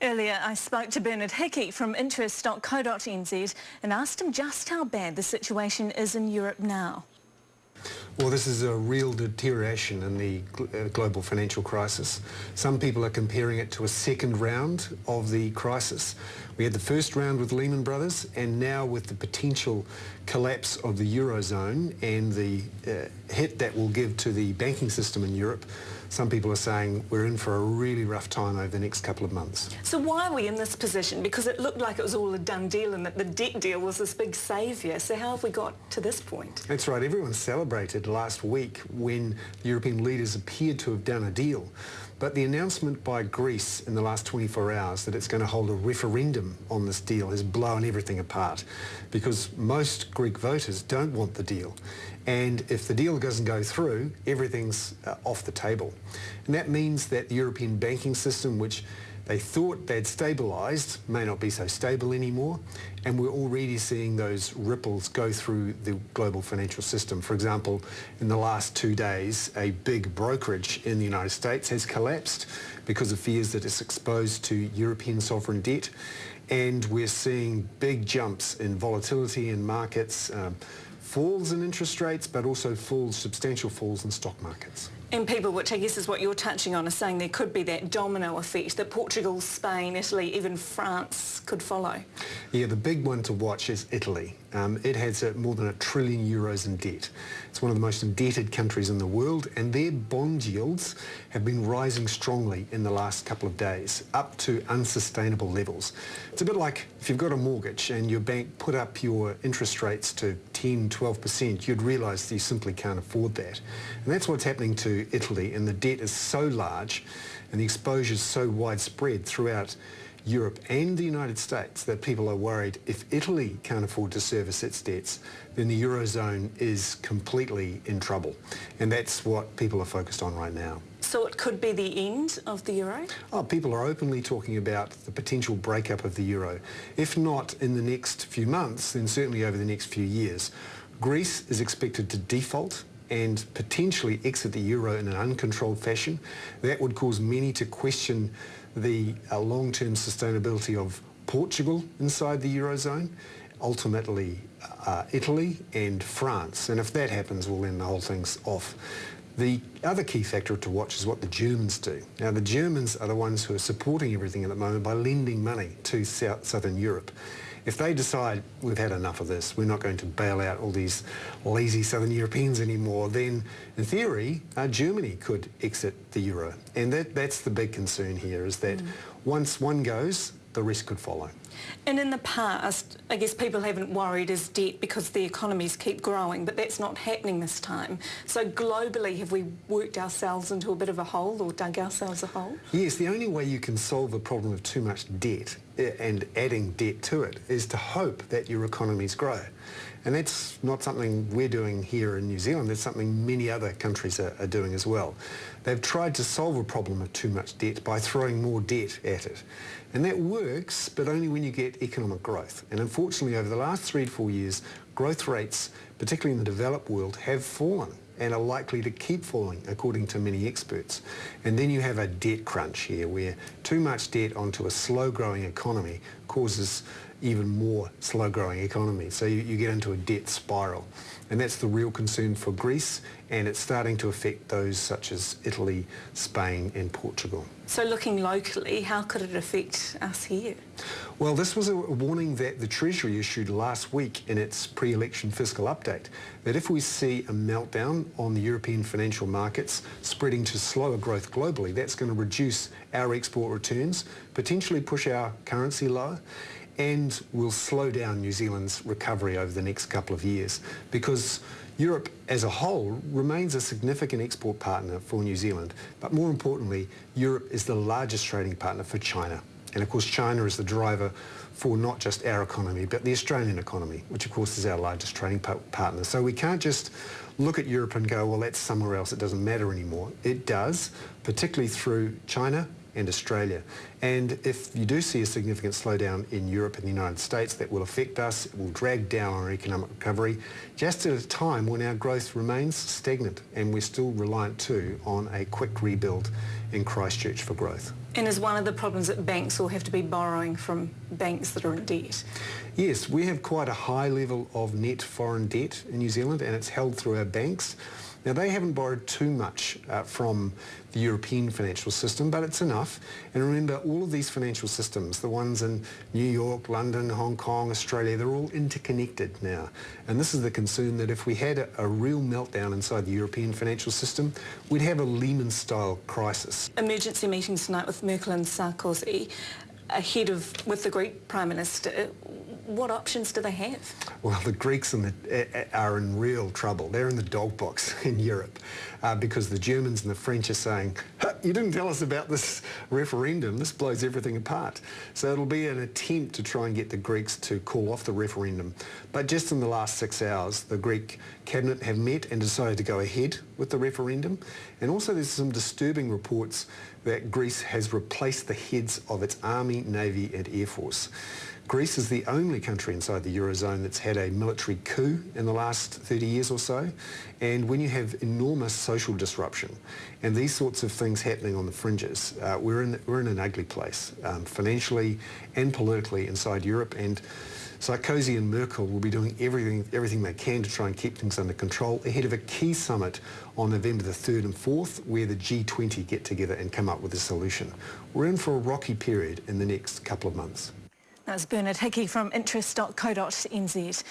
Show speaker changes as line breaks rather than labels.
Earlier, I spoke to Bernard Hickey from interest.co.nz and asked him just how bad the situation is in Europe now.
Well, this is a real deterioration in the global financial crisis. Some people are comparing it to a second round of the crisis. We had the first round with Lehman Brothers, and now with the potential collapse of the Eurozone and the hit that will give to the banking system in Europe, some people are saying we're in for a really rough time over the next couple of months.
So why are we in this position? Because it looked like it was all a done deal and that the debt deal was this big saviour. So how have we got to this point?
That's right. Everyone celebrated last week when the European leaders appeared to have done a deal. But the announcement by Greece in the last 24 hours that it's going to hold a referendum on this deal has blown everything apart, because most Greek voters don't want the deal. And if the deal doesn't go through, everything's off the table. And that means that the European banking system, which they thought they'd stabilised, may not be so stable anymore. And we're already seeing those ripples go through the global financial system. For example, in the last 2 days, a big brokerage in the United States has collapsed because of fears that it's exposed to European sovereign debt. And we're seeing big jumps in volatility in markets, falls in interest rates, but also substantial falls in stock markets.
And people, which I guess is what you're touching on, are saying there could be that domino effect, that Portugal, Spain, Italy, even France could follow.
Yeah, the big one to watch is Italy. It has more than €1 trillion in debt. It's one of the most indebted countries in the world, and their bond yields have been rising strongly in the last couple of days, up to unsustainable levels. It's a bit like if you've got a mortgage and your bank put up your interest rates to 10, 12%, you'd realise that you simply can't afford that. And that's what's happening to Italy, and the debt is so large and the exposure is so widespread throughout Europe and the United States that people are worried if Italy can't afford to service its debts, then the Eurozone is completely in trouble. And that's what people are focused on right now.
So it could be the end of the euro?
Oh, people are openly talking about the potential breakup of the euro. If not in the next few months, then certainly over the next few years. Greece is expected to default and potentially exit the euro in an uncontrolled fashion. That would cause many to question the long-term sustainability of Portugal inside the Eurozone, ultimately Italy and France. And if that happens, well, then the whole thing's off. The other key factor to watch is what the Germans do. Now, the Germans are the ones who are supporting everything at the moment by lending money to Southern Europe. If they decide we've had enough of this, we're not going to bail out all these lazy Southern Europeans anymore, then in theory, Germany could exit the euro. And that's the big concern here, is that once one goes, the rest could follow.
And in the past, I guess people haven't worried as debt because the economies keep growing, but that's not happening this time. So globally, have we worked ourselves into a bit of a hole or dug ourselves a hole?
Yes, the only way you can solve a problem of too much debt and adding debt to it is to hope that your economies grow. And that's not something we're doing here in New Zealand. That's something many other countries are doing as well. They've tried to solve a problem of too much debt by throwing more debt at it. And that works, but only when you get economic growth. And unfortunately, over the last 3 to 4 years, growth rates, particularly in the developed world, have fallen and are likely to keep falling, according to many experts. And then you have a debt crunch here, where too much debt onto a slow-growing economy causes even more slow-growing economy. So you get into a debt spiral. And that's the real concern for Greece, and it's starting to affect those such as Italy, Spain and Portugal.
So looking locally, how could it affect us here?
Well, this was a warning that the Treasury issued last week in its pre-election fiscal update, that if we see a meltdown on the European financial markets spreading to slower growth globally, that's going to reduce our export returns, potentially push our currency lower, and will slow down New Zealand's recovery over the next couple of years, because Europe as a whole remains a significant export partner for New Zealand. But more importantly, Europe is the largest trading partner for China. And of course, China is the driver for not just our economy, but the Australian economy, which of course is our largest trading partner. So we can't just look at Europe and go, well, that's somewhere else, it doesn't matter anymore. It does, particularly through China and Australia. And if you do see a significant slowdown in Europe and the United States, that will affect us, it will drag down our economic recovery, just at a time when our growth remains stagnant and we're still reliant too on a quick rebuild and Christchurch for growth.
And is one of the problems that banks will have to be borrowing from banks that are in debt?
Yes, we have quite a high level of net foreign debt in New Zealand, and it's held through our banks. Now, they haven't borrowed too much from the European financial system, but it's enough. And remember, all of these financial systems, the ones in New York, London, Hong Kong, Australia, they're all interconnected now. And this is the concern that if we had a real meltdown inside the European financial system, we'd have a Lehman-style crisis.
Emergency meetings tonight with Merkel and Sarkozy, with the Greek Prime Minister. What options do they have?
Well, the Greeks are in real trouble. They're in the dog box in Europe because the Germans and the French are saying, you didn't tell us about this referendum. This blows everything apart. So it'll be an attempt to try and get the Greeks to call off the referendum. But just in the last 6 hours, the Greek cabinet have met and decided to go ahead with the referendum. And also there's some disturbing reports that Greece has replaced the heads of its army, navy and air force. Greece is the only country inside the Eurozone that's had a military coup in the last 30 years or so. And when you have enormous social disruption and these sorts of things happening on the fringes, we're in an ugly place, financially and politically inside Europe. And Sarkozy and Merkel will be doing everything they can to try and keep things under control ahead of a key summit on November the 3rd and 4th, where the G20 get together and come up with a solution. We're in for a rocky period in the next couple of months.
That was Bernard Hickey from interest.co.nz.